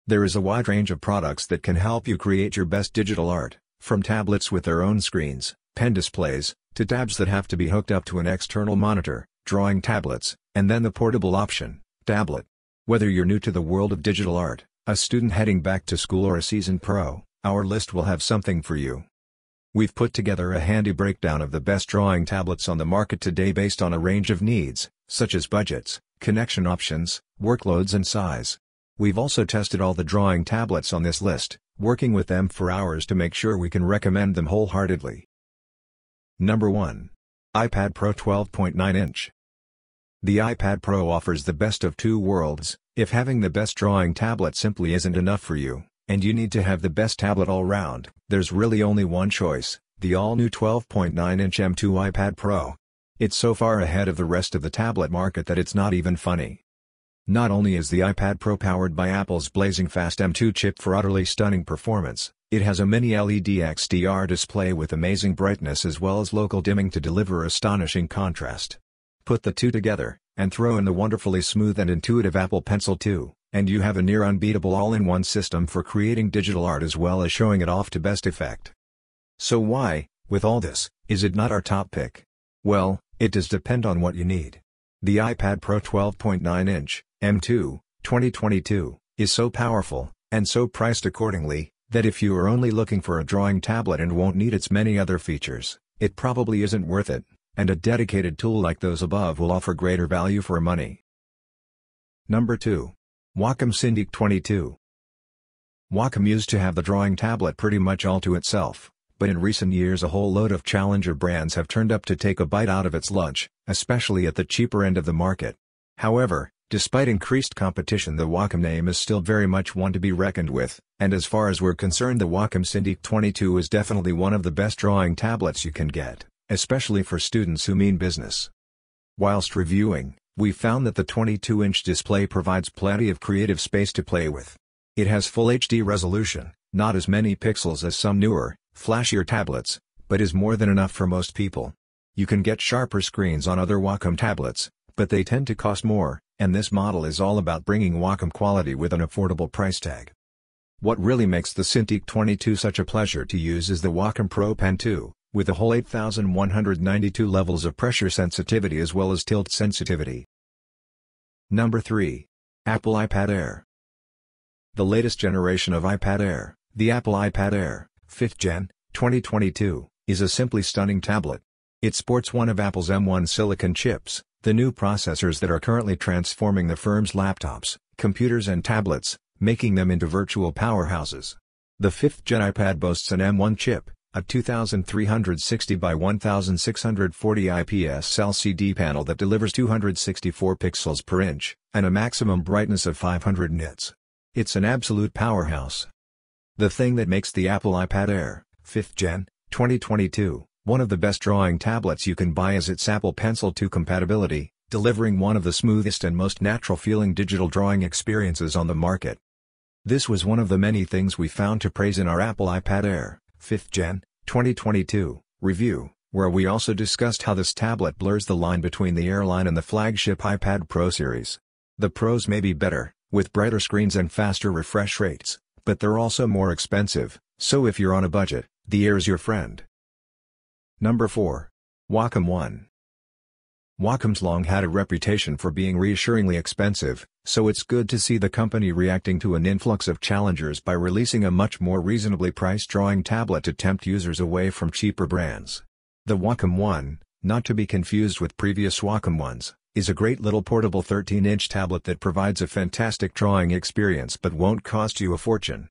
There is a wide range of products that can help you create your best digital art, from tablets with their own screens, pen displays, to tabs that have to be hooked up to an external monitor, drawing tablets, and then the portable option, tablet. Whether you're new to the world of digital art, a student heading back to school or a seasoned pro, our list will have something for you. We've put together a handy breakdown of the best drawing tablets on the market today based on a range of needs, such as budgets, connection options, workloads and size. We've also tested all the drawing tablets on this list, working with them for hours to make sure we can recommend them wholeheartedly. Number 1. iPad Pro 12.9-inch. The iPad Pro offers the best of two worlds. If having the best drawing tablet simply isn't enough for you, and you need to have the best tablet all round, there's really only one choice, the all-new 12.9-inch M2 iPad Pro. It's so far ahead of the rest of the tablet market that it's not even funny. Not only is the iPad Pro powered by Apple's blazing fast M2 chip for utterly stunning performance, it has a mini LED XDR display with amazing brightness as well as local dimming to deliver astonishing contrast. Put the two together, and throw in the wonderfully smooth and intuitive Apple Pencil 2, and you have a near unbeatable all-in-one system for creating digital art as well as showing it off to best effect. So why, with all this, is it not our top pick? Well, it does depend on what you need. The iPad Pro 12.9-inch, M2, 2022, is so powerful, and so priced accordingly, that if you are only looking for a drawing tablet and won't need its many other features, it probably isn't worth it, and a dedicated tool like those above will offer greater value for money. Number 2. Wacom Syndic 22. Wacom used to have the drawing tablet pretty much all to itself, but in recent years a whole load of challenger brands have turned up to take a bite out of its lunch, especially at the cheaper end of the market. However, despite increased competition, the Wacom name is still very much one to be reckoned with, and as far as we're concerned, the Wacom Syndic 22 is definitely one of the best drawing tablets you can get, especially for students who mean business. Whilst reviewing, we found that the 22-inch display provides plenty of creative space to play with. It has full HD resolution, not as many pixels as some newer, flashier tablets, but is more than enough for most people. You can get sharper screens on other Wacom tablets, but they tend to cost more, and this model is all about bringing Wacom quality with an affordable price tag. What really makes the Syndic 22 such a pleasure to use is the Wacom Pro Pen 2, with a whole 8,192 levels of pressure sensitivity as well as tilt sensitivity. Number 3. Apple iPad Air. The latest generation of iPad Air, the Apple iPad Air, 5th Gen, 2022, is a simply stunning tablet. It sports one of Apple's M1 silicon chips, the new processors that are currently transforming the firm's laptops, computers and tablets, making them into virtual powerhouses. The 5th Gen iPad boasts an M1 chip, a 2360 by 1640 IPS LCD panel that delivers 264 pixels per inch, and a maximum brightness of 500 nits. It's an absolute powerhouse. The thing that makes the Apple iPad Air, 5th Gen, 2022, one of the best drawing tablets you can buy is its Apple Pencil 2 compatibility, delivering one of the smoothest and most natural-feeling digital drawing experiences on the market. This was one of the many things we found to praise in our Apple iPad Air, 5th Gen, 2022, review, where we also discussed how this tablet blurs the line between the Air line and the flagship iPad Pro series. The Pros may be better, with brighter screens and faster refresh rates, but they're also more expensive, so if you're on a budget, the Air's your friend. Number 4. WacomOne. Wacom's long had a reputation for being reassuringly expensive, so it's good to see the company reacting to an influx of challengers by releasing a much more reasonably priced drawing tablet to tempt users away from cheaper brands. The WacomOne, not to be confused with previous WacomOnes, is a great little portable 13-inch tablet that provides a fantastic drawing experience but won't cost you a fortune.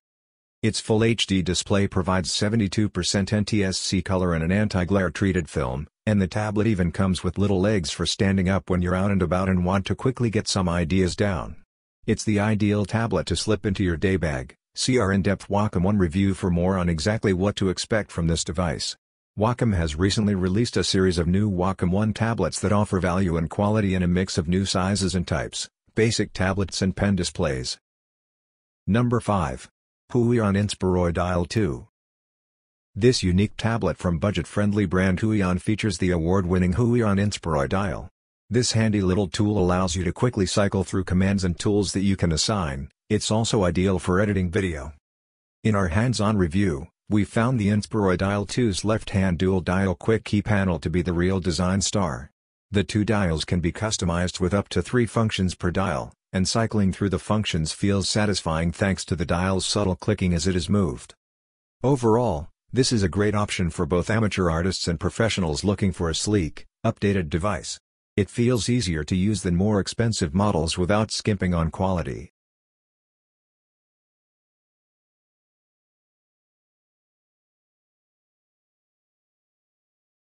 Its full HD display provides 72% NTSC color and an anti-glare treated film, and the tablet even comes with little legs for standing up when you're out and about and want to quickly get some ideas down. It's the ideal tablet to slip into your day bag. See our in-depth WacomOne review for more on exactly what to expect from this device. Wacom has recently released a series of new WacomOne tablets that offer value and quality in a mix of new sizes and types, basic tablets and pen displays. Number 5. Huan Inspiroid Dial 2. This unique tablet from budget-friendly brand Huan features the award-winning Huan Inspiroid Dial. This handy little tool allows you to quickly cycle through commands and tools that you can assign, It's also ideal for editing video. In our hands-on review, we found the Inspiroi Dial 2's left-hand dual-dial quick key panel to be the real design star. The two dials can be customized with up to 3 functions per dial, and cycling through the functions feels satisfying thanks to the dial's subtle clicking as it is moved. Overall, this is a great option for both amateur artists and professionals looking for a sleek, updated device. It feels easier to use than more expensive models without skimping on quality.